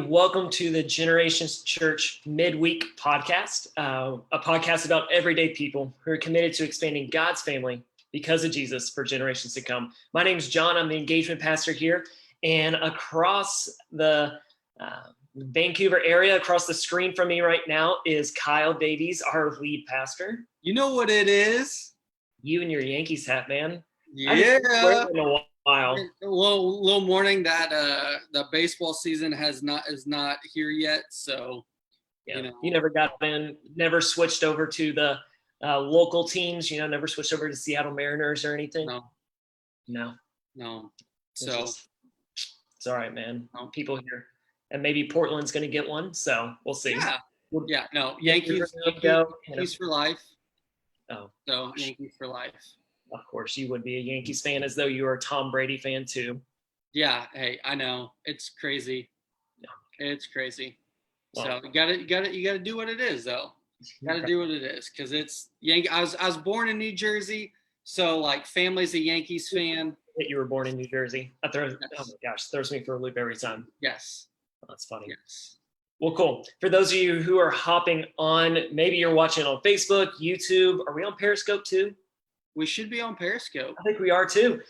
Welcome to the Generations Church Midweek Podcast, a podcast about everyday people who are committed to expanding God's family because of Jesus for generations to come. My name is John. I'm the engagement pastor here, and across the Vancouver area, across the screen from me right now is Kyle Davies, our lead pastor. You know what it is? You and your Yankees hat, man. Yeah. In a while. Little warning that the baseball season is not here yet. So, yeah, you never got in, never switched over to the local teams. Never switched over to Seattle Mariners or anything. No. So it's all right, man. People here, and maybe Portland's going to get one. So we'll see. Yeah. No, Yankees for life. Oh, so Yankees for life. Of course, you would be a Yankees fan as though you were a Tom Brady fan too. Yeah, hey, I know it's crazy. Yeah. It's crazy. Well, so you gotta do what it is though. You gotta do what it is because it's Yankee. I was born in New Jersey, so like family's a Yankees fan. That you were born in New Jersey. Oh my gosh, throws me for a loop every time. Yes, that's funny. Yes. Well, cool. For those of you who are hopping on, maybe you're watching on Facebook, YouTube. Are we on Periscope too? We should be on Periscope. I think we are too.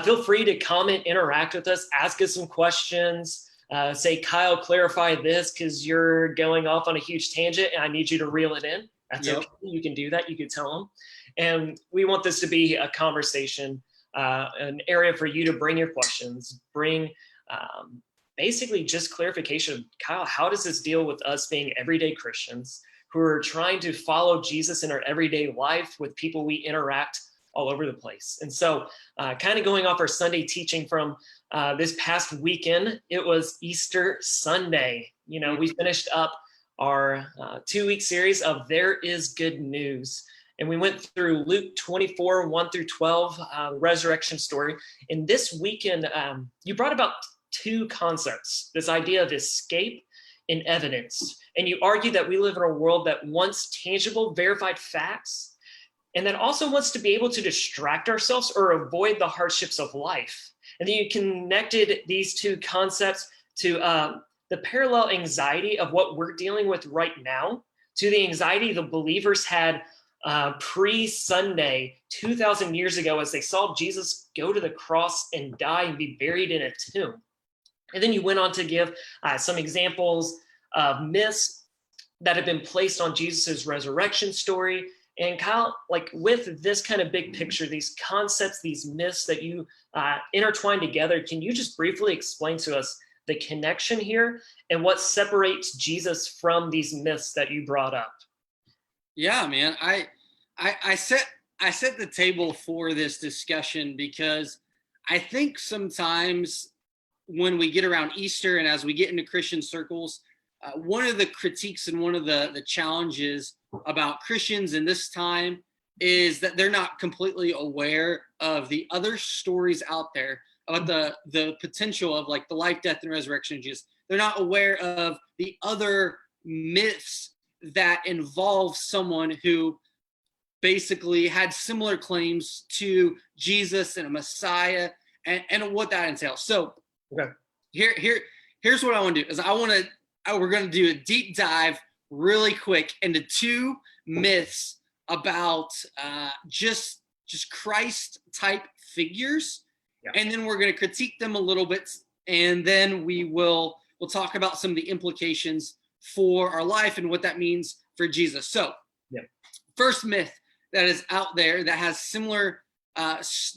Feel free to comment, interact with us, ask us some questions. Say, Kyle, clarify this because you're going off on a huge tangent and I need you to reel it in. That's okay. You can do that. You can tell them. And we want this to be a conversation, an area for you to bring your questions, bring basically just clarification. Kyle, how does this deal with us being everyday Christians who are trying to follow Jesus in our everyday life with people we interact all over the place? And so kind of going off our Sunday teaching from this past weekend, it was Easter Sunday. We finished up our 2-week series of There is Good News. And we went through Luke 24, 1 through 12, resurrection story. And this weekend, you brought about two concepts, this idea of escape and evidence. And you argue that we live in a world that wants tangible, verified facts, and that also wants to be able to distract ourselves or avoid the hardships of life. And then you connected these two concepts to the parallel anxiety of what we're dealing with right now, to the anxiety the believers had pre-Sunday 2,000 years ago as they saw Jesus go to the cross and die and be buried in a tomb. And then you went on to give some examples of myths that have been placed on Jesus's resurrection story. And Kyle, like with this kind of big picture, these concepts, these myths that you intertwine together, can you just briefly explain to us the connection here and what separates Jesus from these myths that you brought up? Yeah, man, I set the table for this discussion because I think sometimes when we get around Easter and as we get into Christian circles, one of the critiques and one of the challenges about Christians in this time is that they're not completely aware of the other stories out there about the potential of like the life, death, and resurrection of Jesus. They're not aware of the other myths that involve someone who basically had similar claims to Jesus and a Messiah and what that entails. So okay. Here's what I want to do is we're going to do a deep dive really quick into two myths about just Christ type figures. Yeah. And then we're going to critique them a little bit. And then we'll talk about some of the implications for our life and what that means for Jesus. So first myth that is out there that has similar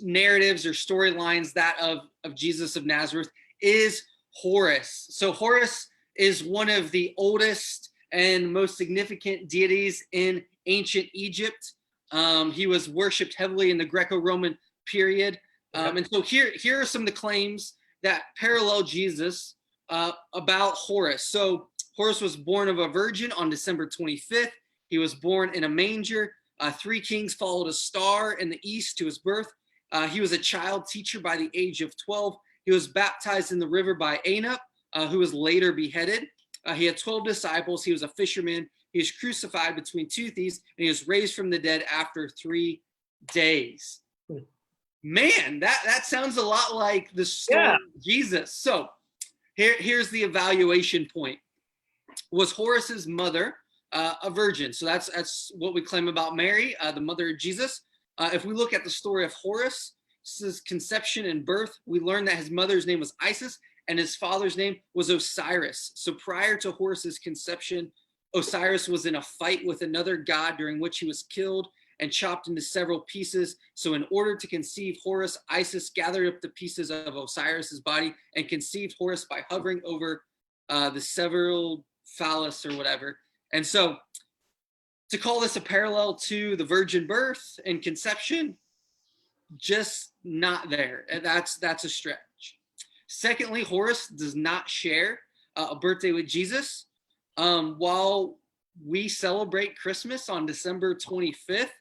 narratives or storylines that of Jesus of Nazareth is Horus. So Horus is one of the oldest and most significant deities in ancient Egypt. He was worshipped heavily in the Greco-Roman period. And so here are some of the claims that parallel Jesus about Horus. So Horus was born of a virgin on December 25th. He was born in a manger. 3 kings followed a star in the east to his birth. He was a child teacher by the age of 12. He was baptized in the river by Anup, who was later beheaded. He had 12 disciples. He was a fisherman. He was crucified between 2 thieves, and he was raised from the dead after 3 days. Man, that sounds a lot like the story of Jesus. So here's the evaluation point. Was Horus's mother a virgin? So that's what we claim about Mary, the mother of Jesus. If we look at the story of Horus's conception and birth, we learn that his mother's name was Isis and his father's name was Osiris. So prior to Horus's conception, Osiris was in a fight with another god during which he was killed and chopped into several pieces. So in order to conceive Horus, Isis gathered up the pieces of Osiris's body and conceived Horus by hovering over the several phallus or whatever. And so to call this a parallel to the virgin birth and conception, just not there. That's a stretch. Secondly, Horus does not share a birthday with Jesus. While we celebrate Christmas on December 25th,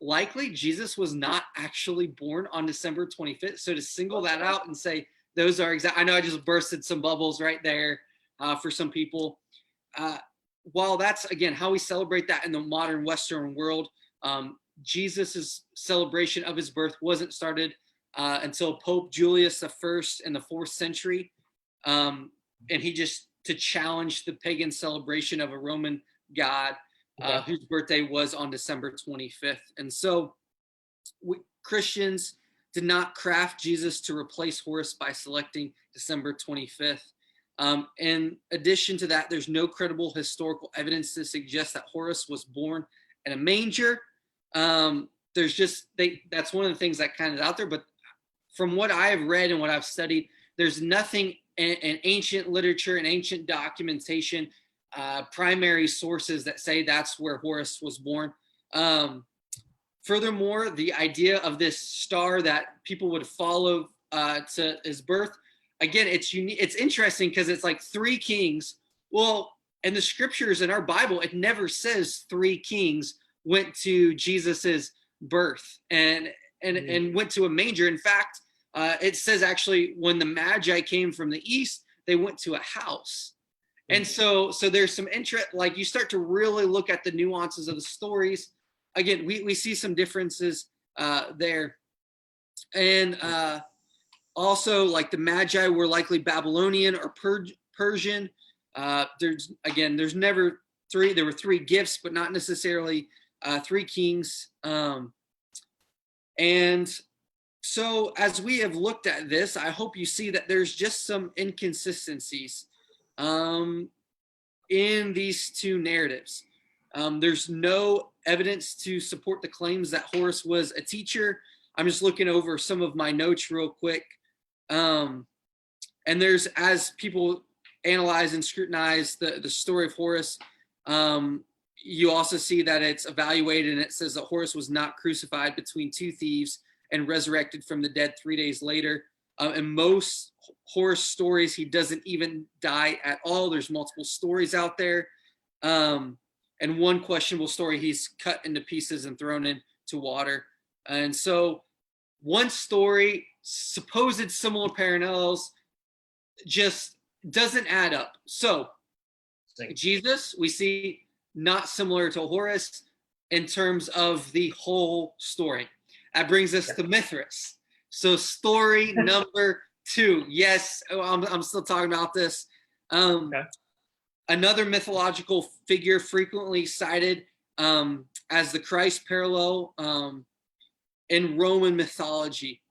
likely Jesus was not actually born on December 25th. So to single that out and say those are exact, I know I just bursted some bubbles right there for some people. While that's, again, how we celebrate that in the modern Western world, Jesus's celebration of his birth wasn't started until Pope Julius I in the 4th century. And he just, to challenge the pagan celebration of a Roman god whose birthday was on December 25th. And so Christians did not craft Jesus to replace Horus by selecting December 25th. In addition to that, there's no credible historical evidence to suggest that Horus was born in a manger. That's one of the things that kind of out there, but from what I have read and what I've studied, there's nothing in ancient literature and ancient documentation, primary sources that say that's where Horus was born. Furthermore, the idea of this star that people would follow to his birth, again, it's unique. It's interesting because it's like 3 kings. Well, in the scriptures in our Bible, it never says 3 kings went to Jesus's birth and went to a manger. In fact, it says actually when the Magi came from the east, they went to a house. And so there's some interest, like you start to really look at the nuances of the stories. Again, we see some differences there. And also, like the Magi were likely Babylonian or Persian. There's never 3. There were 3 gifts, but not necessarily 3 kings. And so as we have looked at this, I hope you see that there's just some inconsistencies in these 2 narratives. There's no evidence to support the claims that Horus was a teacher. I'm just looking over some of my notes real quick. And there's, as people analyze and scrutinize the story of Horus, you also see that it's evaluated and it says that Horus was not crucified between 2 thieves and resurrected from the dead 3 days later. In most Horus stories, he doesn't even die at all. There's multiple stories out there. And one questionable story, he's cut into pieces and thrown into water. And so one story, supposed similar parallels, just doesn't add up. So Jesus, we see not similar to Horus in terms of the whole story. That brings us to Mithras. So story number 2. Yes, I'm still talking about this. Another mythological figure frequently cited as the Christ parallel in Roman mythology.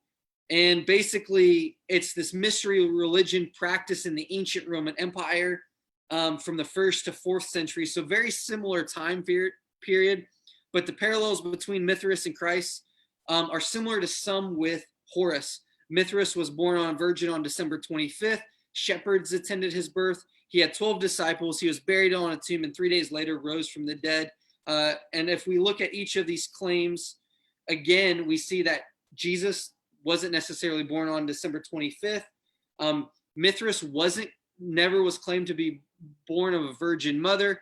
And basically, it's this mystery religion practiced in the ancient Roman Empire from the 1st to 4th century. So very similar time period, but the parallels between Mithras and Christ are similar to some with Horus. Mithras was born on a virgin on December 25th. Shepherds attended his birth. He had 12 disciples. He was buried on a tomb and 3 days later rose from the dead. And if we look at each of these claims, again, we see that Jesus wasn't necessarily born on December 25th. Mithras never was claimed to be born of a virgin mother.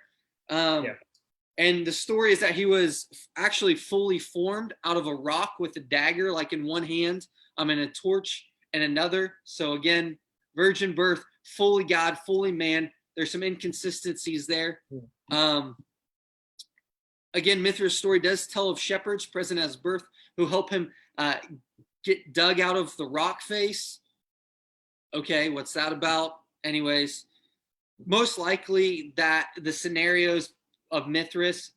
And the story is that he was actually fully formed out of a rock with a dagger, like in one hand, and a torch in another. So again, virgin birth, fully God, fully man. There's some inconsistencies there. Again, Mithras' story does tell of shepherds present at his birth who help him get dug out of the rock face. Okay, what's that about? anyways, most likely that the scenarios of Mithras,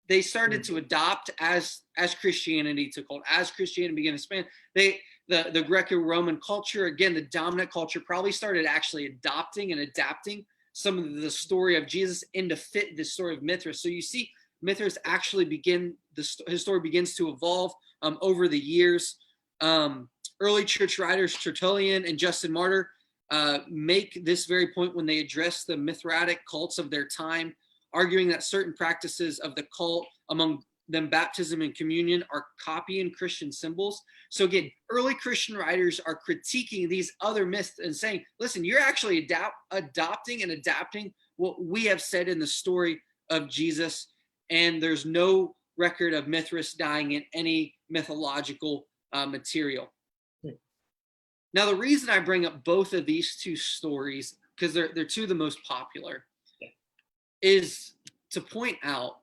they started to adopt as Christianity took hold, as Christianity began to expand. The Greco-Roman culture, again, the dominant culture, probably started actually adopting and adapting some of the story of Jesus into fit the story of Mithras. So you see Mithras actually his story begins to evolve over the years. Early church writers Tertullian and Justin Martyr make this very point when they address the Mithratic cults of their time, arguing that certain practices of the cult, among them baptism and communion, are copying Christian symbols. So again, early Christian writers are critiquing these other myths and saying, listen, you're actually adopting and adapting what we have said in the story of Jesus, and there's no record of Mithras dying in any mythological material. Now, the reason I bring up both of these two stories, because they're two of the most popular, is to point out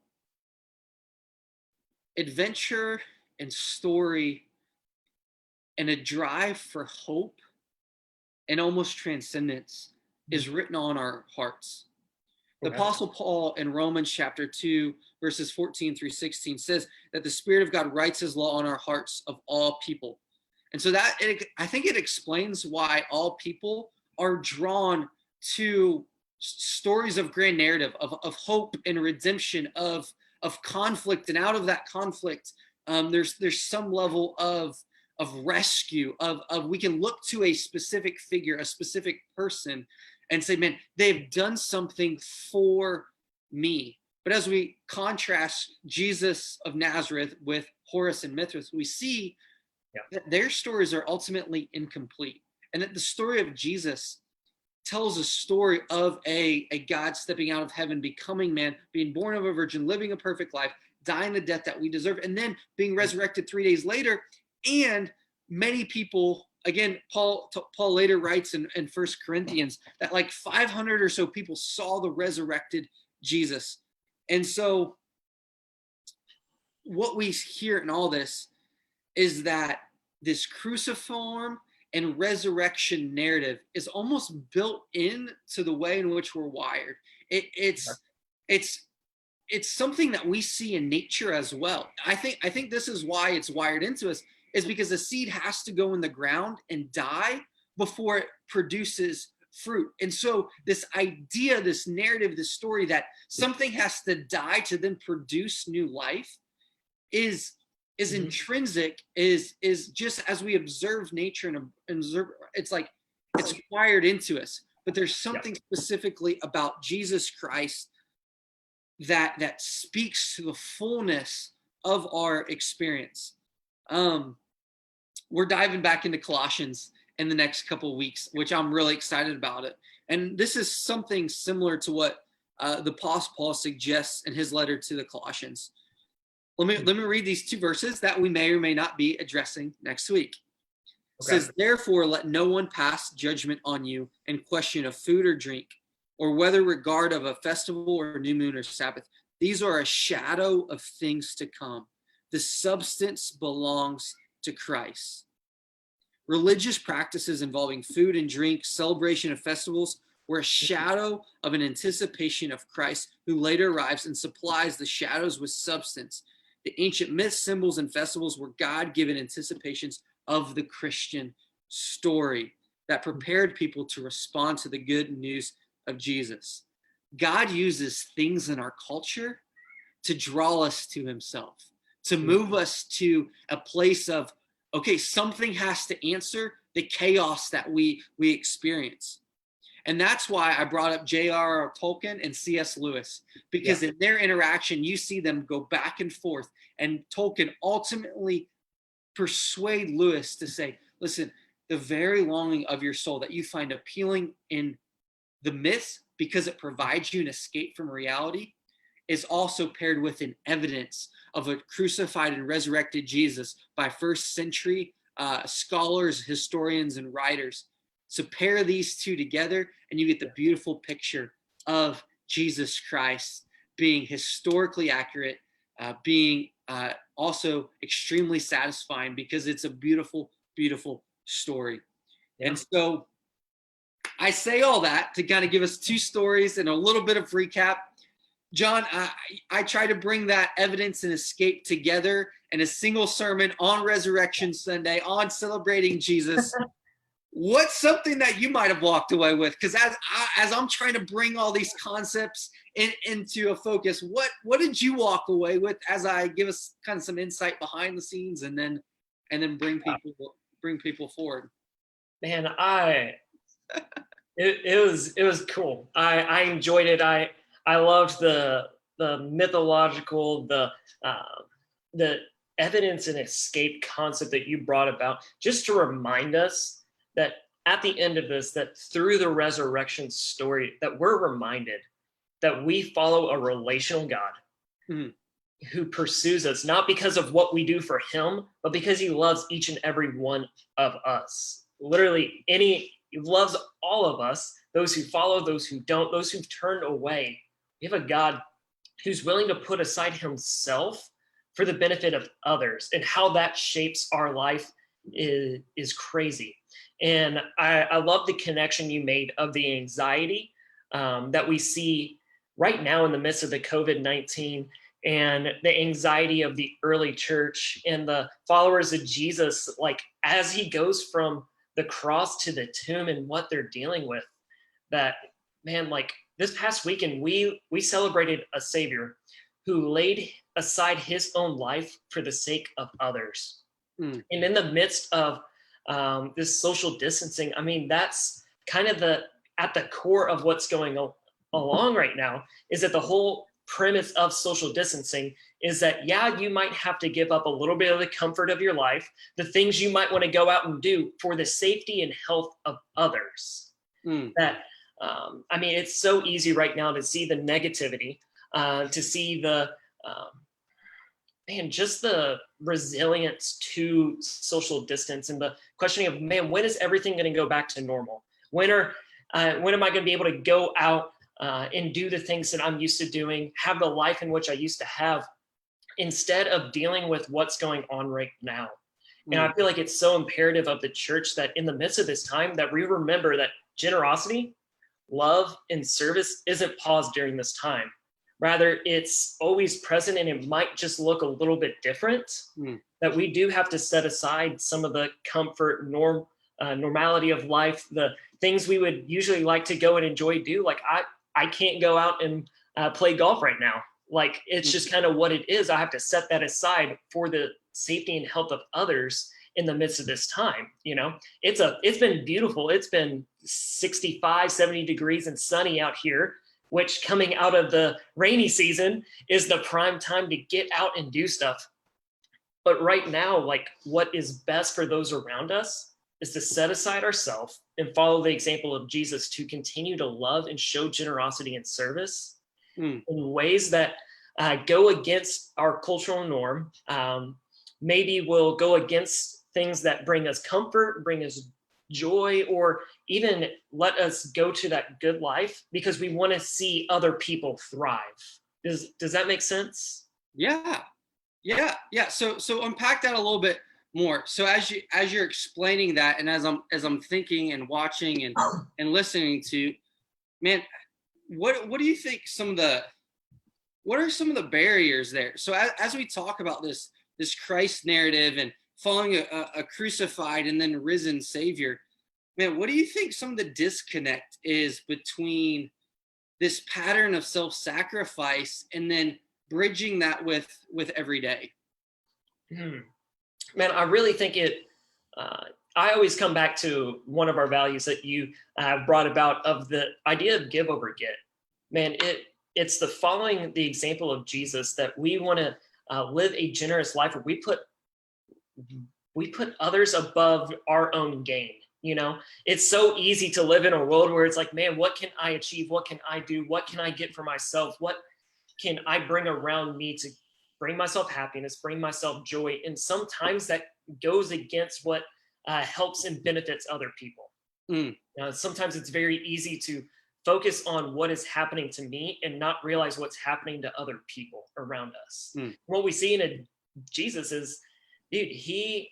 adventure and story and a drive for hope and almost transcendence is written on our hearts. The Apostle Paul in Romans chapter 2, verses 14 through 16 says that the Spirit of God writes his law on our hearts of all people. And so I think it explains why all people are drawn to stories of grand narrative, of hope and redemption, of conflict. And out of that conflict, there's some level of rescue, of we can look to a specific figure, a specific person, and say, man, they've done something for me. But as we contrast Jesus of Nazareth with Horus and Mithras, we see that their stories are ultimately incomplete, and that the story of Jesus tells a story of a God stepping out of heaven, becoming man, being born of a virgin, living a perfect life, dying the death that we deserve, and then being resurrected 3 days later. And many people, again, Paul later writes in 1 Corinthians that like 500 or so people saw the resurrected Jesus. And so what we hear in all this is that this cruciform and resurrection narrative is almost built into the way in which we're wired. It's something that we see in nature as well. I think this is why it's wired into us, is because the seed has to go in the ground and die before it produces fruit. And so this idea, this narrative, this story that something has to die to then produce new life is intrinsic, is just as we observe nature and observe, it's like it's wired into us. But there's something specifically about Jesus Christ that speaks to the fullness of our experience. We're diving back into Colossians in the next couple of weeks, which I'm really excited about it. And this is something similar to what the Apostle Paul suggests in his letter to the Colossians. Let me read these two verses that we may or may not be addressing next week. It says, therefore, let no one pass judgment on you in question of food or drink, or whether regard of a festival or new moon or Sabbath. These are a shadow of things to come. The substance belongs to Christ. Religious practices involving food and drink, celebration of festivals, were a shadow of an anticipation of Christ, who later arrives and supplies the shadows with substance. The ancient myths, symbols, and festivals were God-given anticipations of the Christian story that prepared people to respond to the good news of Jesus. God uses things in our culture to draw us to himself, to move us to a place of, okay, something has to answer the chaos that we experience. And that's why I brought up J.R.R. Tolkien and C.S. Lewis, because in their interaction, you see them go back and forth. And Tolkien ultimately persuade Lewis to say, listen, the very longing of your soul that you find appealing in the myths because it provides you an escape from reality is also paired with an evidence of a crucified and resurrected Jesus by first century scholars, historians, and writers. So pair these two together and you get the beautiful picture of Jesus Christ being historically accurate, being also extremely satisfying because it's a beautiful, beautiful story. And so I say all that to kind of give us two stories and a little bit of recap. Jon, I try to bring that evidence and escape together in a single sermon on Resurrection Sunday, on celebrating Jesus. What's something that you might have walked away with? Because as I'm trying to bring all these concepts into a focus, what did you walk away with as I give us kind of some insight behind the scenes and then bring people forward? Man, it was cool. I enjoyed it. I loved the mythological, the evidence and escape concept that you brought about, just to remind us that at the end of this, that through the resurrection story, that we're reminded that we follow a relational God who pursues us, not because of what we do for him, but because he loves each and every one of us. Literally, he loves all of us, those who follow, those who don't, those who've turned away. We have a God who's willing to put aside himself for the benefit of others, and how that shapes our life is crazy. And I love the connection you made of the anxiety that we see right now in the midst of the COVID-19, and the anxiety of the early church and the followers of Jesus, like as he goes from the cross to the tomb and what they're dealing with. That, man, like this past weekend, we celebrated a Savior who laid aside his own life for the sake of others. And in the midst of this social distancing, I mean, that's kind of at the core of what's going along right now, is that the whole premise of social distancing is that, yeah, you might have to give up a little bit of the comfort of your life, the things you might want to go out and do for the safety and health of others. That, I mean, it's so easy right now to see the negativity, to see the, just the resilience to social distance and the questioning of, man, when is everything going to go back to normal? When am I going to be able to go out and do the things that I'm used to doing, have the life in which I used to have, instead of dealing with what's going on right now? And I feel like it's so imperative of the church that in the midst of this time, that we remember that generosity, love, and service isn't paused during this time. Rather, it's always present, and it might just look a little bit different. That we do have to set aside some of the comfort, normality of life, the things we would usually like to go and enjoy do. Like I can't go out and play golf right now. Like, it's just kind of what it is. I have to set that aside for the safety and health of others in the midst of this time. You know, it's been beautiful. It's been 65, 70 degrees and sunny out here, which coming out of the rainy season is the prime time to get out and do stuff. But right now, like, what is best for those around us is to set aside ourselves and follow the example of Jesus, to continue to love and show generosity and service in ways that go against our cultural norm. Maybe will go against things that bring us comfort, bring us joy, or even let us go to that good life because we want to see other people thrive. Does that make sense? Yeah. So unpack that a little bit more. So as you're explaining that, and as I'm thinking and watching and listening to, man, what do you think what are some of the barriers there? So as we talk about this Christ narrative and following a crucified and then risen Savior, man, what do you think some of the disconnect is between this pattern of self-sacrifice and then bridging that with everyday? Man, I really think I always come back to one of our values that you brought about, of the idea of give over get. Man, it's the following the example of Jesus, that we want to live a generous life where we put others above our own gain. You know, it's so easy to live in a world where it's like, man, what can I achieve? What can I do? What can I get for myself? What can I bring around me to bring myself happiness, bring myself joy? And sometimes that goes against what helps and benefits other people. Sometimes it's very easy to focus on what is happening to me and not realize what's happening to other people around us. What we see in Jesus is, dude, he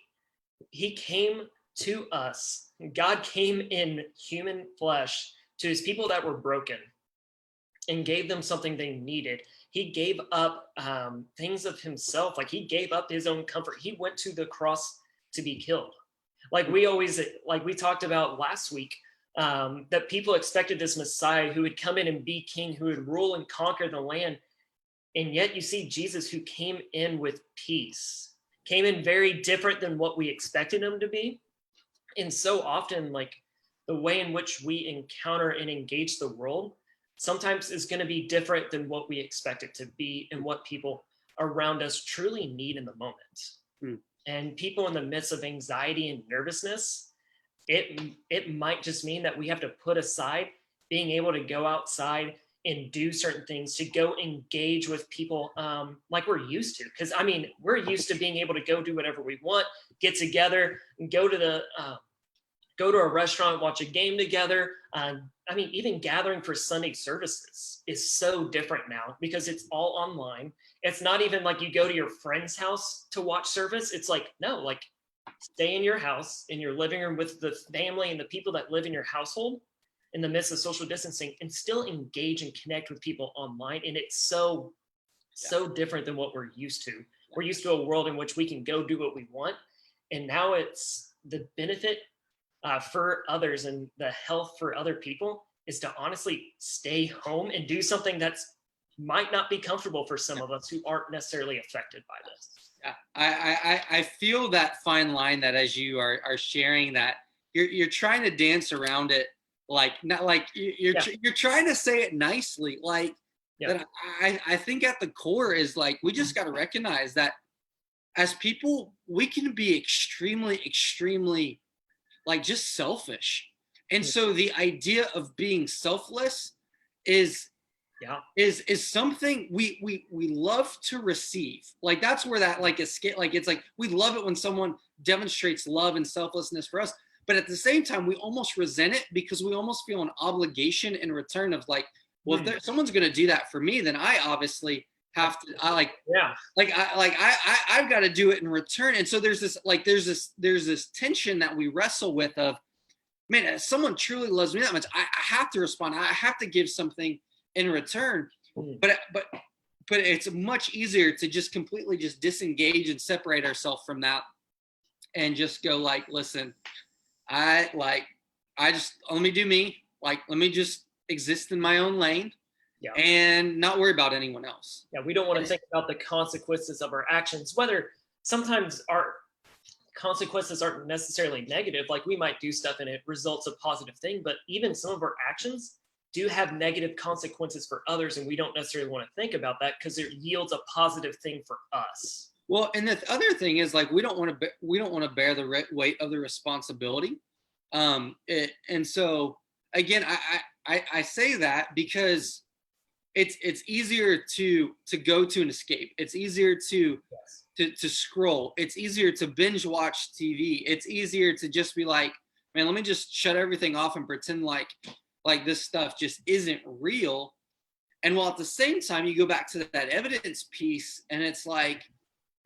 came to us. God came in human flesh to his people that were broken and gave them something they needed. He gave up things of himself. Like he gave up his own comfort. He went to the cross to be killed. Like we talked about last week, that people expected this Messiah who would come in and be king, who would rule and conquer the land. And yet you see Jesus who came in with peace, came in very different than what we expected him to be. And so often, like the way in which we encounter and engage the world sometimes is going to be different than what we expect it to be and what people around us truly need in the moment. And people in the midst of anxiety and nervousness, it might just mean that we have to put aside being able to go outside and do certain things, to go engage with people like we're used to. Because I mean, we're used to being able to go do whatever we want, get together and go to a restaurant, watch a game together. I mean, even gathering for Sunday services is so different now because it's all online. It's not even like you go to your friend's house to watch service. It's like, no, like stay in your house, in your living room with the family and the people that live in your household in the midst of social distancing, and still engage and connect with people online. And it's so different than what we're used to. We're used to a world in which we can go do what we want. And now it's the benefit for others and the health for other people is to honestly stay home and do something that's might not be comfortable for some of us who aren't necessarily affected by this. Yeah, I feel that fine line that as you are sharing that you're trying to dance around it, like not like you're trying to say it nicely, like that. I think at the core is like we just got to recognize that as people we can be extremely like just selfish, and so the idea of being selfless is something we love to receive. Like that's where that like escape, like it's like we love it when someone demonstrates love and selflessness for us, but at the same time we almost resent it because we almost feel an obligation in return of like, well, if someone's going to do that for me, then I obviously have to. I've got to do it in return. And so there's this tension that we wrestle with of, man, if someone truly loves me that much, I have to respond. I have to give something in return. But it's much easier to just completely just disengage and separate ourselves from that and just go like, listen, I just let me do me. Like, let me just exist in my own lane and not worry about anyone else. Yeah, we don't want to think about the consequences of our actions, whether sometimes our consequences aren't necessarily negative. Like we might do stuff and it results a positive thing, but even some of our actions do have negative consequences for others, and we don't necessarily want to think about that because it yields a positive thing for us. Well, and the other thing is like we don't want to bear the weight of the responsibility, and so again, I say that because it's easier to go to an escape. It's easier to scroll. It's easier to binge watch TV. It's easier to just be like, man, let me just shut everything off and pretend like this stuff just isn't real. And while at the same time you go back to that evidence piece, and it's like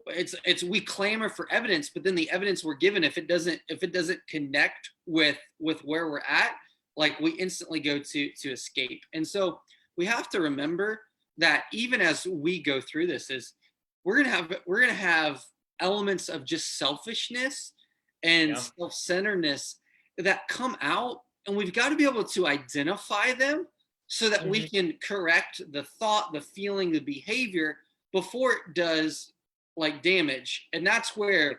it's we clamor for evidence, but then the evidence we're given, if it doesn't connect with where we're at, like we instantly go to escape. And so we have to remember that even as we go through this, is we're gonna have elements of just selfishness and self-centeredness that come out, and we've got to be able to identify them so that we can correct the thought, the feeling, the behavior before it does like damage. And that's where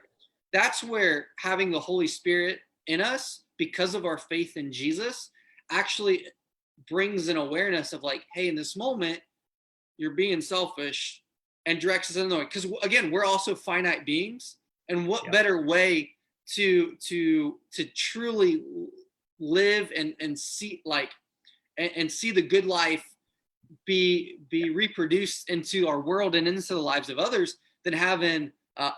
having the Holy Spirit in us, because of our faith in Jesus, actually brings an awareness of like, hey, in this moment, you're being selfish, and directs us in the way. Because again, we're also finite beings, and what better way to truly live and see like and see the good life be reproduced into our world and into the lives of others than having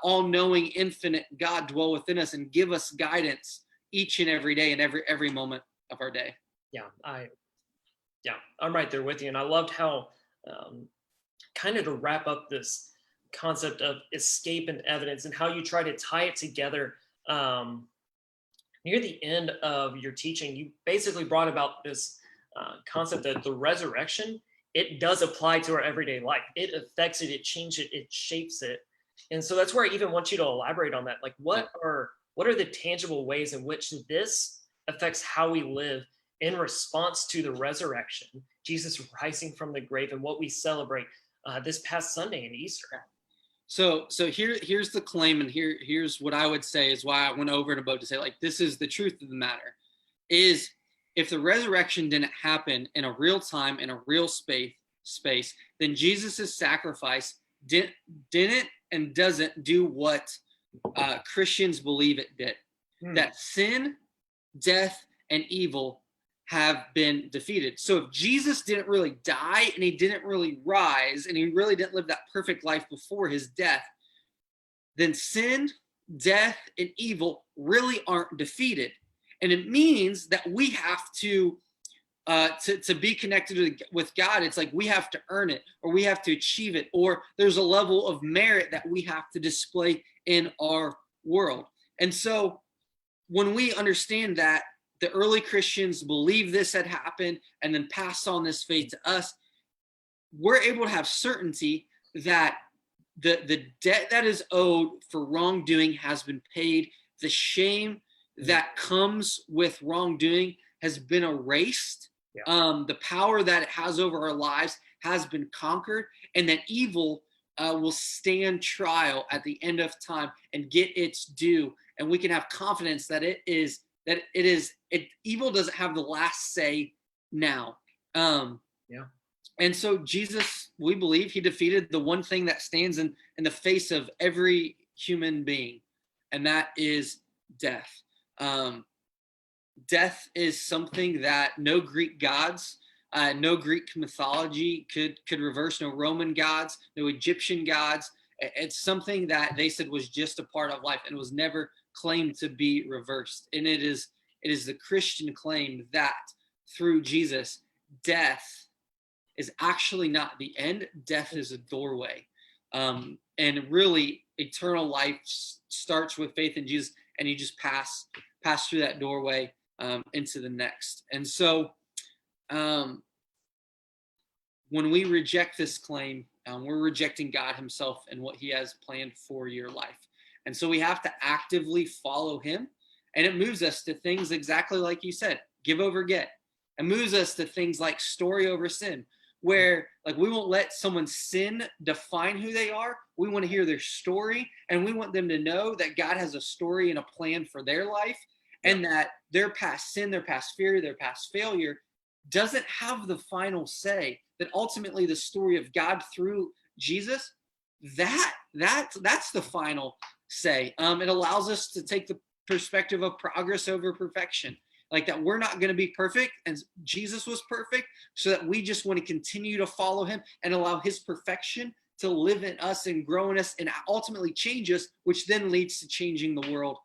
all-knowing infinite God dwell within us and give us guidance each and every day and every moment of our day. I'm right there with you. And I loved how kind of to wrap up this concept of escape and evidence and how you try to tie it together near the end of your teaching, you basically brought about this concept that the resurrection, it does apply to our everyday life. It affects it, it changes it, it shapes it. And so that's where I even want you to elaborate on that. Like, what are the tangible ways in which this affects how we live in response to the resurrection, Jesus rising from the grave, and what we celebrate this past Sunday in Easter? So here's the claim, and here's what I would say is why I went over and above to say, like, this is the truth of the matter, is if the resurrection didn't happen in a real time, in a real space, then Jesus's sacrifice didn't and doesn't do what Christians believe it did. That sin, death, and evil have been defeated. So if Jesus didn't really die and he didn't really rise and he really didn't live that perfect life before his death, then sin, death, and evil really aren't defeated. And it means that we have to be connected with God. It's like we have to earn it, or we have to achieve it, or there's a level of merit that we have to display in our world. And so when we understand that the early Christians believed this had happened and then passed on this faith to us, we're able to have certainty that the debt that is owed for wrongdoing has been paid. The shame that comes with wrongdoing has been erased. The power that it has over our lives has been conquered, and that evil will stand trial at the end of time and get its due. And we can have confidence that evil doesn't have the last say now. And so Jesus, we believe, he defeated the one thing that stands in the face of every human being, and that is death. Death is something that no Greek gods, no Greek mythology could reverse, no Roman gods, no Egyptian gods. It's something that they said was just a part of life and was never claimed to be reversed. And it is the Christian claim that through Jesus, death is actually not the end. Death is a doorway. And really, eternal life starts with faith in Jesus, and you just pass through that doorway into the next. And so when we reject this claim, we're rejecting God himself and what he has planned for your life. And so we have to actively follow him. And it moves us to things exactly like you said, give over get. It moves us to things like story over sin, where like we won't let someone's sin define who they are. We want to hear their story, and we want them to know that God has a story and a plan for their life, and that their past sin, their past fear, their past failure doesn't have the final say. That ultimately the story of God through Jesus, that's the final say. It allows us to take the perspective of progress over perfection. Like that we're not going to be perfect, and Jesus was perfect, so that we just want to continue to follow him and allow his perfection to live in us and grow in us and ultimately change us, which then leads to changing the world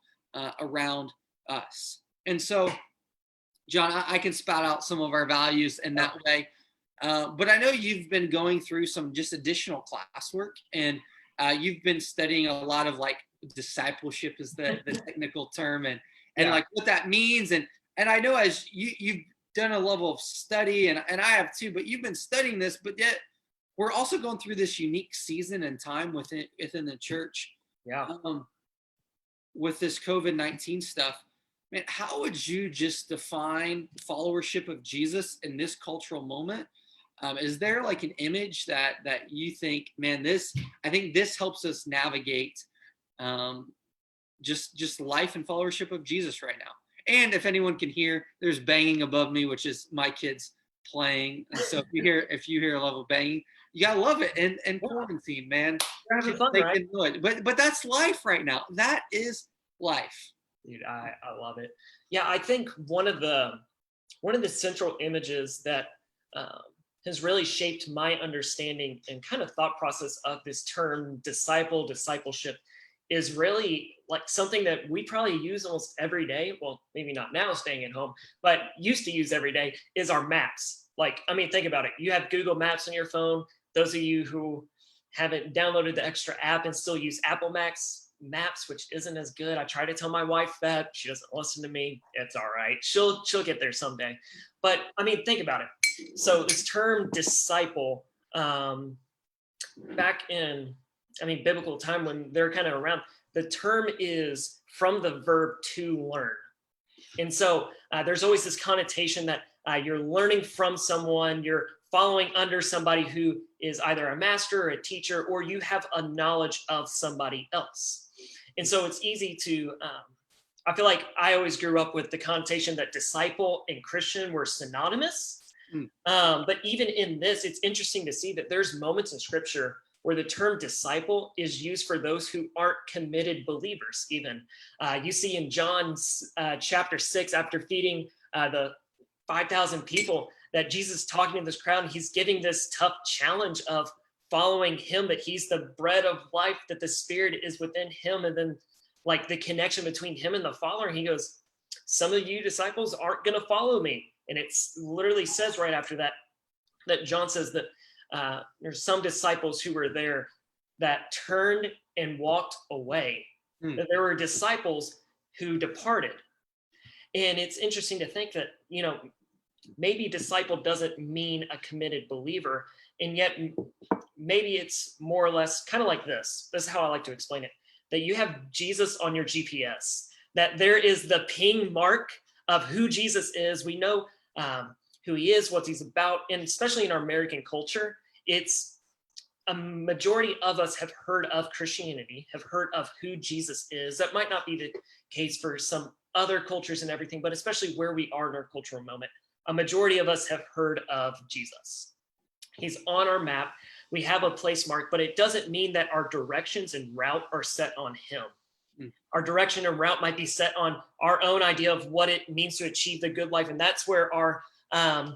around us. And so, John, I can spout out some of our values in that way. But I know you've been going through some just additional classwork, and you've been studying a lot of like discipleship is the technical term, and like what that means. And I know as you've done a level of study, and I have too, but you've been studying this, but yet we're also going through this unique season and time within the church. With this COVID-19 stuff, man, how would you just define followership of Jesus in this cultural moment? Is there like an image that you think, man, I think this helps us navigate just life and followership of Jesus right now? And if anyone can hear, there's banging above me, which is my kids playing. And so if you hear a level of banging, you gotta love it. And quarantine, man, We're having fun, right? But that's life right now. That is life. Dude, I love it. Yeah, I think one of the central images that has really shaped my understanding and kind of thought process of this term discipleship is really like something that we probably use almost every day. Well, maybe not now staying at home, but used to use every day, is our maps. Like, I mean, think about it. You have Google Maps on your phone. Those of you who haven't downloaded the extra app and still use Apple Maps, maps, which isn't as good. I try to tell my wife that. She doesn't listen to me. It's all right. She'll get there someday. But I mean, think about it. So this term disciple, back in, biblical time when they're kind of around, the term is from the verb to learn. And so there's always this connotation that you're learning from someone, you're following under somebody who is either a master or a teacher, or you have a knowledge of somebody else. And so it's easy to, I feel like I always grew up with the connotation that disciple and Christian were synonymous. But even in this, it's interesting to see that there's moments in scripture where the term disciple is used for those who aren't committed believers even. You see in John chapter 6, after feeding the 5,000 people, that Jesus is talking to this crowd, and he's giving this tough challenge of following him, that he's the bread of life, that the Spirit is within him, and then like the connection between him and the Father. And he goes, some of you disciples aren't going to follow me. And it's literally says right after that, that John says that there's some disciples who were there that turned and walked away. That there were disciples who departed. And it's interesting to think that, maybe disciple doesn't mean a committed believer. And yet maybe it's more or less kind of like this. This is how I like to explain it. That you have Jesus on your GPS, that there is the ping mark of who Jesus is. We know who he is, what he's about. And especially in our American culture, it's a majority of us have heard of Christianity, have heard of who Jesus is. That might not be the case for some other cultures and everything, but especially where we are in our cultural moment, a majority of us have heard of Jesus. He's on our map. We have a place mark, but it doesn't mean that our directions and route are set on him. Our direction and route might be set on our own idea of what it means to achieve the good life. And that's where our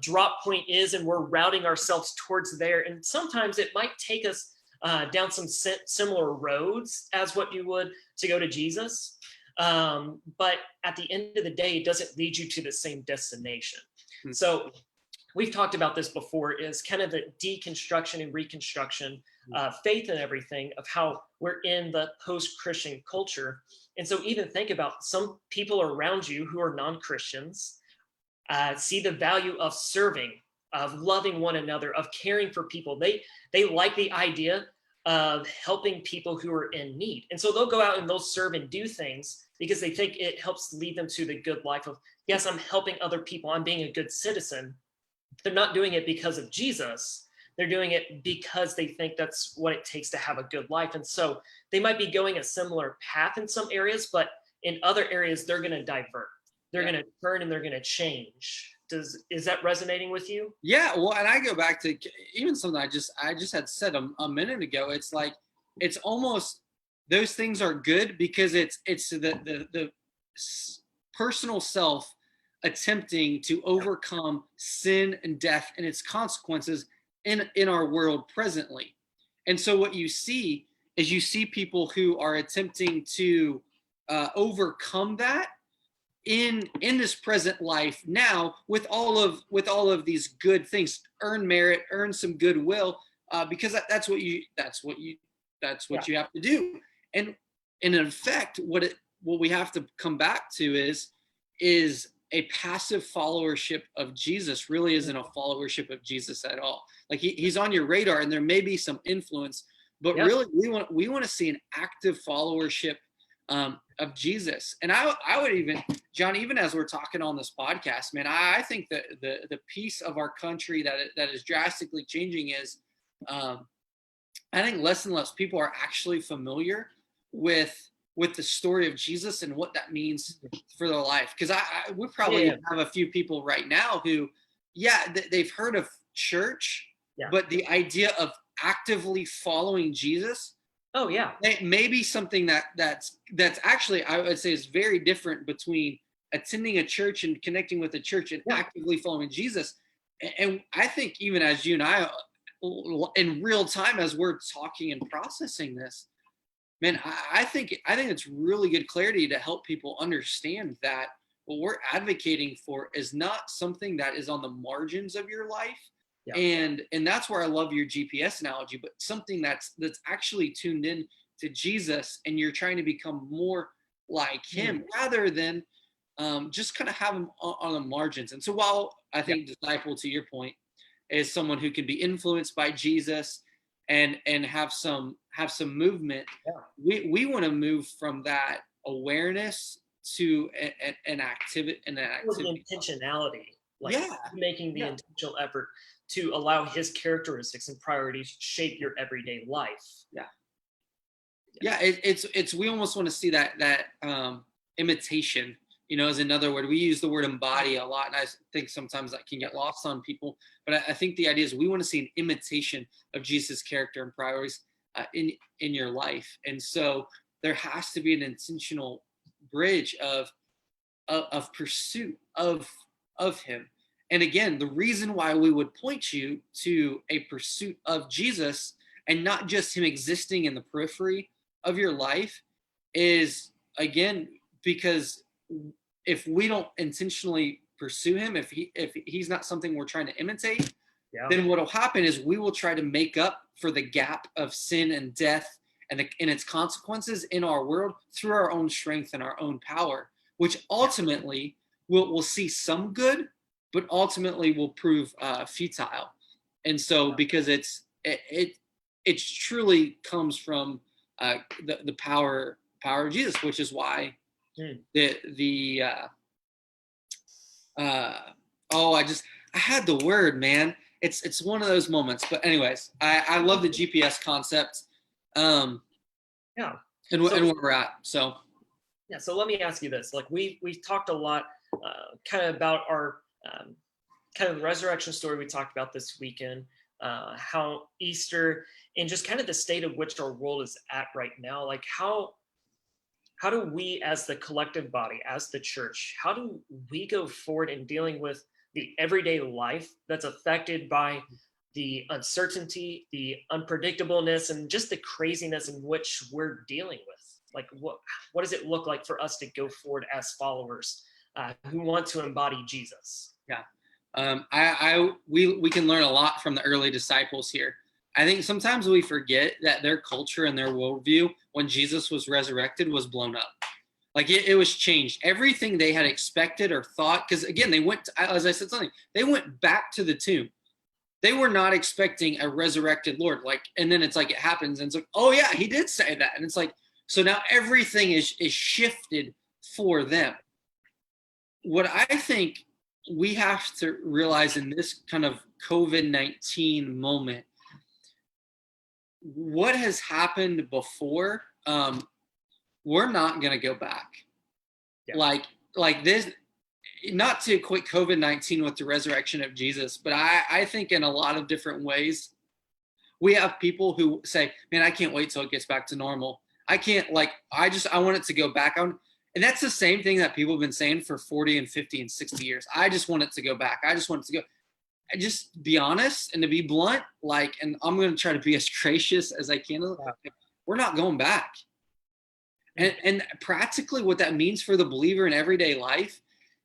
drop point is, and we're routing ourselves towards there. And sometimes it might take us down some similar roads as what you would to go to Jesus. But at the end of the day, it doesn't lead you to the same destination. So we've talked about this before, is kind of the deconstruction and reconstruction, faith and everything, of how we're in the post-Christian culture. And so even think about some people around you who are non-Christians, see the value of serving, of loving one another, of caring for people. They like the idea of helping people who are in need. And so they'll go out and they'll serve and do things because they think it helps lead them to the good life of, yes, I'm helping other people, I'm being a good citizen. They're not doing it because of Jesus. They're doing it because they think that's what it takes to have a good life. And so they might be going a similar path in some areas, but in other areas, they're going to divert. They're going to turn and they're going to change. Is that resonating with you? Yeah, well, and I go back to even something I just had said a minute ago. It's like, it's almost, those things are good because it's the personal self attempting to overcome sin and death and its consequences in our world presently. And so what you see is people who are attempting to overcome that in this present life now with all of these good things, earn merit, earn some goodwill, because that's what you have to do. And in effect, what we have to come back to is a passive followership of Jesus really isn't a followership of Jesus at all. Like he's on your radar and there may be some influence, but really we want to see an active followership of Jesus. And I would even, John, even as we're talking on this podcast, man, I think that the piece of our country that is drastically changing is, I think less and less people are actually familiar with the story of Jesus and what that means for their life. Because we probably have a few people right now who, they've heard of church, but the idea of actively following Jesus, it may be something that's actually, I would say, is very different between attending a church and connecting with the church and actively following Jesus. And I think even as you and I, in real time, as we're talking and processing this, man, I think it's really good clarity to help people understand that what we're advocating for is not something that is on the margins of your life. And that's where I love your GPS analogy, but something that's actually tuned in to Jesus and you're trying to become more like him rather than just kind of have him on the margins. And so while I think disciple, to your point, is someone who can be influenced by Jesus and have some movement, we want to move from that awareness to an activity. Intentionality, like making the intentional effort to allow his characteristics and priorities shape your everyday life. It's we almost want to see that imitation, is another word. We use the word embody a lot, and I think sometimes that can get lost on people. But I think the idea is we want to see an imitation of Jesus' character and priorities in your life. And so there has to be an intentional bridge of pursuit of him. And again, the reason why we would point you to a pursuit of Jesus and not just him existing in the periphery of your life is, again, because if we don't intentionally pursue him, if he's not something we're trying to imitate, then what will happen is we will try to make up for the gap of sin and death and its consequences in our world through our own strength and our own power, which ultimately will see some good, but ultimately will prove futile. And so, because it truly comes from the power of Jesus, which is why I had the word, man. It's one of those moments. But anyways, I love the GPS concept. And where we're at. So let me ask you this. Like we've talked a lot kind of about our kind of the resurrection story we talked about this weekend, how Easter and just kind of the state of which our world is at right now. Like how do we as the collective body, as the church, how do we go forward in dealing with the everyday life that's affected by the uncertainty, the unpredictableness, and just the craziness in which we're dealing with? Like what does it look like for us to go forward as followers who want to embody Jesus? We can learn a lot from the early disciples here. I think sometimes we forget that their culture and their worldview when Jesus was resurrected was blown up. Like it was changed. Everything they had expected or thought, because again, they went, as I said, they went back to the tomb. They were not expecting a resurrected Lord. And then it's like it happens, and it's like, oh yeah, he did say that. And it's like, so now everything is shifted for them. What I think we have to realize in this kind of COVID-19 moment, what has happened before, we're not going to go back. Like this, not to equate COVID-19 with the resurrection of Jesus, but I think in a lot of different ways, we have people who say, man, I can't wait till it gets back to normal. I can't, I want it to go back on. And that's the same thing that people have been saying for 40 and 50 and 60 years. I just want it to go back. I just want it to go. And just be honest and to be blunt, and I'm going to try to be as gracious as I can. We're not going back. And practically what that means for the believer in everyday life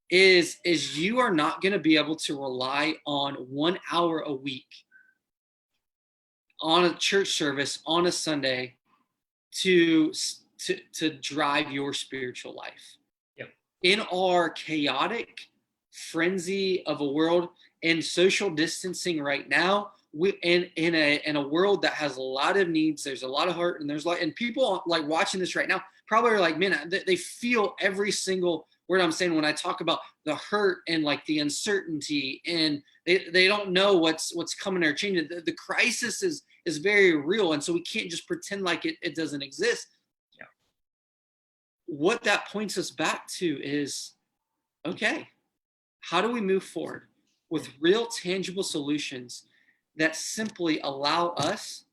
is you are not going to be able to rely on 1 hour a week on a church service on a Sunday to drive your spiritual life. In our chaotic frenzy of a world and social distancing right now, we in a world that has a lot of needs, there's a lot of hurt, and people watching this right now probably are like, man, they feel every single word I'm saying when I talk about the hurt and the uncertainty, and they don't know what's coming or changing. The crisis is very real, and so we can't just pretend like it doesn't exist. What that points us back to is, okay, how do we move forward with real tangible solutions that simply allow us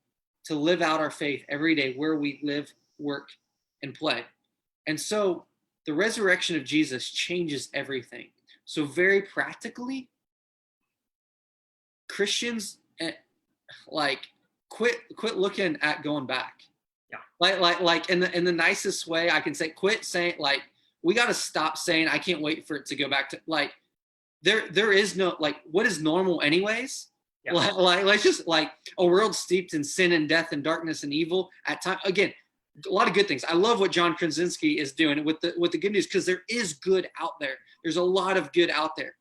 to live out our faith every day where we live, work, and play? And so the resurrection of Jesus changes everything. So very practically, Christians quit looking at going back. In the nicest way I can say, quit saying we got to stop saying I can't wait for it to go back to there is no what is normal anyways. Let's just a world steeped in sin and death and darkness and evil at times. Again, a lot of good things. I love what John Krasinski is doing with the good news, because there is good out there. There's a lot of good out there.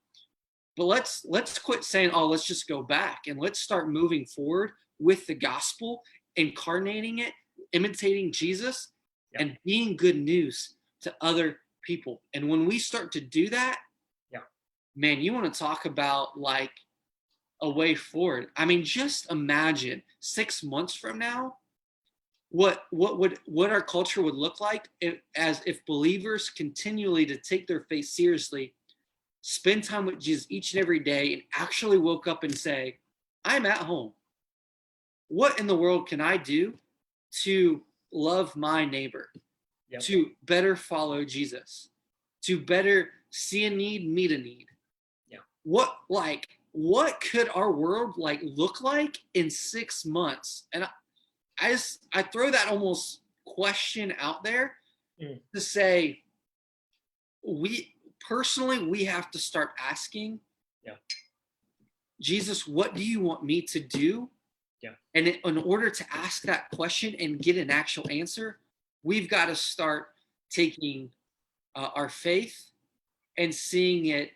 But let's quit saying, oh, let's just go back, and let's start moving forward with the gospel, incarnating it, imitating Jesus, and being good news to other people. And when we start to do that, man, you want to talk about like a way forward. I mean, just imagine 6 months from now, what our culture would look like if believers continually to take their faith seriously, spend time with Jesus each and every day, and actually woke up and say, I'm at home. What in the world can I do to love my neighbor, to better follow Jesus, to better see a need, meet a need? What could our world look like in 6 months? And I throw that almost question out there to say, we have to start asking, Jesus, what do you want me to do? And in order to ask that question and get an actual answer, we've got to start taking our faith and seeing it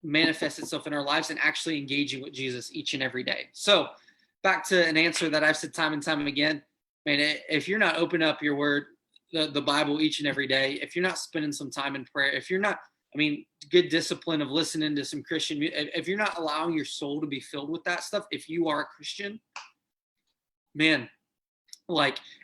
manifest itself in our lives and actually engaging with Jesus each and every day. So back to an answer that I've said time and time again, man, if you're not opening up your word, the Bible each and every day, if you're not spending some time in prayer, if you're not, good discipline of listening to some Christian music, if you're not allowing your soul to be filled with that stuff, if you are a Christian, man,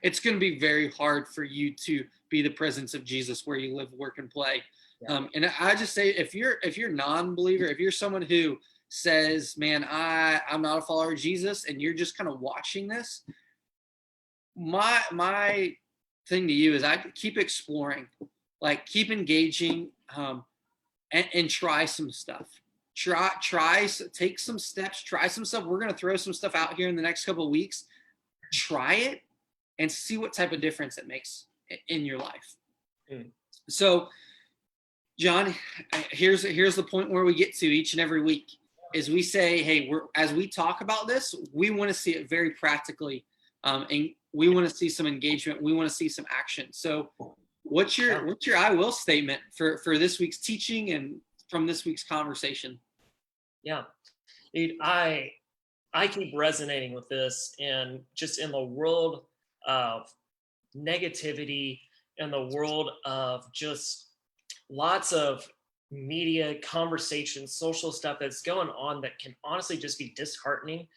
it's going to be very hard for you to be the presence of Jesus where you live, work, and play. And I just say, if you're non-believer, if you're someone who says, man, I'm not a follower of Jesus, and you're just kind of watching this, my thing to you is I keep exploring, keep engaging, and try some stuff. Take some steps, try some stuff. We're going to throw some stuff out here in the next couple of weeks. Try it and see what type of difference it makes in your life. So, John, here's the point where we get to each and every week is we say, hey, as we talk about this, we want to see it very practically, and we want to see some engagement. We want to see some action. So what's your I will statement for this week's teaching and from this week's conversation? Yeah, dude, I keep resonating with this, and just in the world of negativity, in the world of just lots of media conversations, social stuff that's going on that can honestly just be disheartening.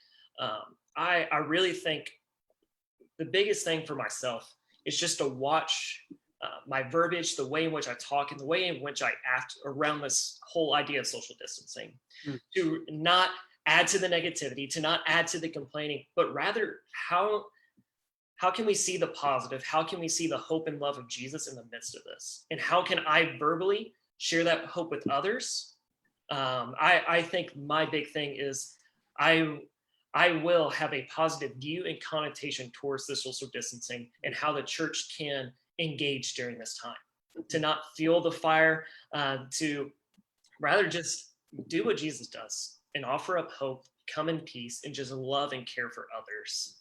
I really think the biggest thing for myself is just to watch my verbiage, the way in which I talk, and the way in which I act around this whole idea of social distancing, to not add to the negativity, to not add to the complaining, but rather how can we see the positive? How can we see the hope and love of Jesus in the midst of this? And how can I verbally share that hope with others? I think my big thing is I will have a positive view and connotation towards the social distancing and how the church can engage during this time, to not fuel the fire, to rather just do what Jesus does and offer up hope, come in peace, and just love and care for others,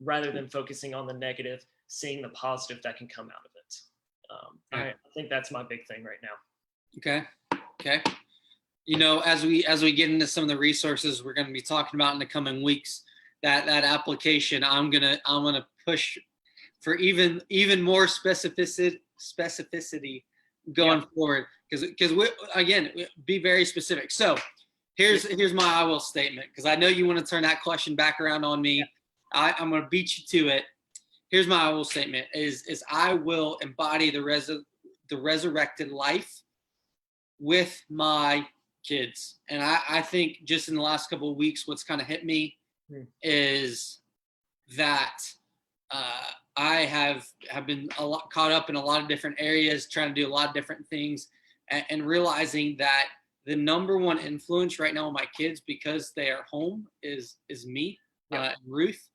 rather than focusing on the negative, seeing the positive that can come out of it. I think that's my big thing right now. Okay. As we get into some of the resources we're going to be talking about in the coming weeks, that application, I'm gonna push for even more specificity going forward, because we again be very specific. So here's my I will statement, because I know you want to turn that question back around on me. I'm going to beat you to it. Here's my I will statement is I will embody the resurrected life with my kids. And I think just in the last couple of weeks, what's kind of hit me is that I have been a lot caught up in a lot of different areas, trying to do a lot of different things, and realizing that the number one influence right now on my kids, because they are home, is me, Ruth,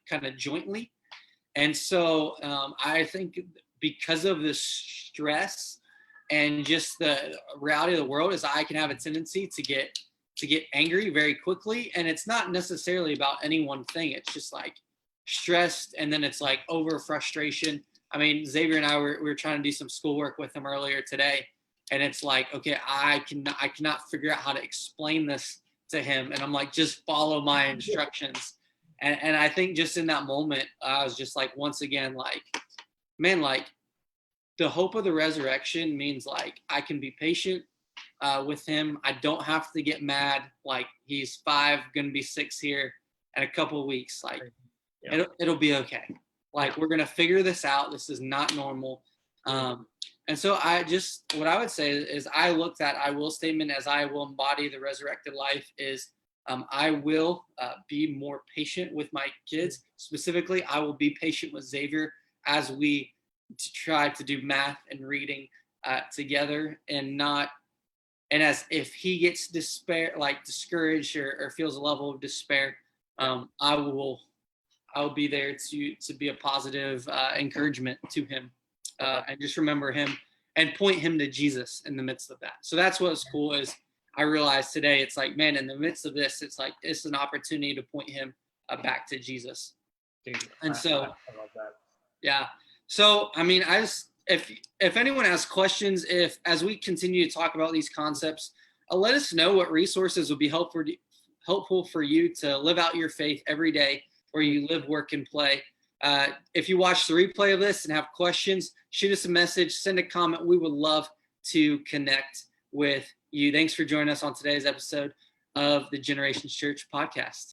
kind of jointly. And so I think because of the stress and just the reality of the world, is I can have a tendency to get angry very quickly. And it's not necessarily about any one thing. It's just stressed, and then it's like over frustration. I mean, Xavier and I we were trying to do some schoolwork with him earlier today, and it's like, okay, I cannot figure out how to explain this to him, and I'm like, just follow my instructions. And I think just in that moment, I was just like, once again, like, man, like the hope of the resurrection means like I can be patient with him. I don't have to get mad. Like he's 5, going to be 6 here in a couple of weeks. Like it'll be okay. Like we're going to figure this out. This is not normal. And so what I would say is I looked at I will statement as I will embody the resurrected life is I will be more patient with my kids. Specifically, I will be patient with Xavier as we try to do math and reading together, and as if he gets discouraged or feels a level of despair, I will be there to be a positive encouragement to him, and just remember him and point him to Jesus in the midst of that. So that's what's cool is I realized today, it's like, man, in the midst of this, it's like, it's an opportunity to point him back to Jesus. Dude, and so, I love that. Yeah. So, I mean, if anyone has questions, as we continue to talk about these concepts, let us know what resources would be helpful for you to live out your faith every day where you live, work, and play. If you watch the replay of this and have questions, shoot us a message, send a comment. We would love to connect with you. Thanks for joining us on today's episode of the Generations Church podcast.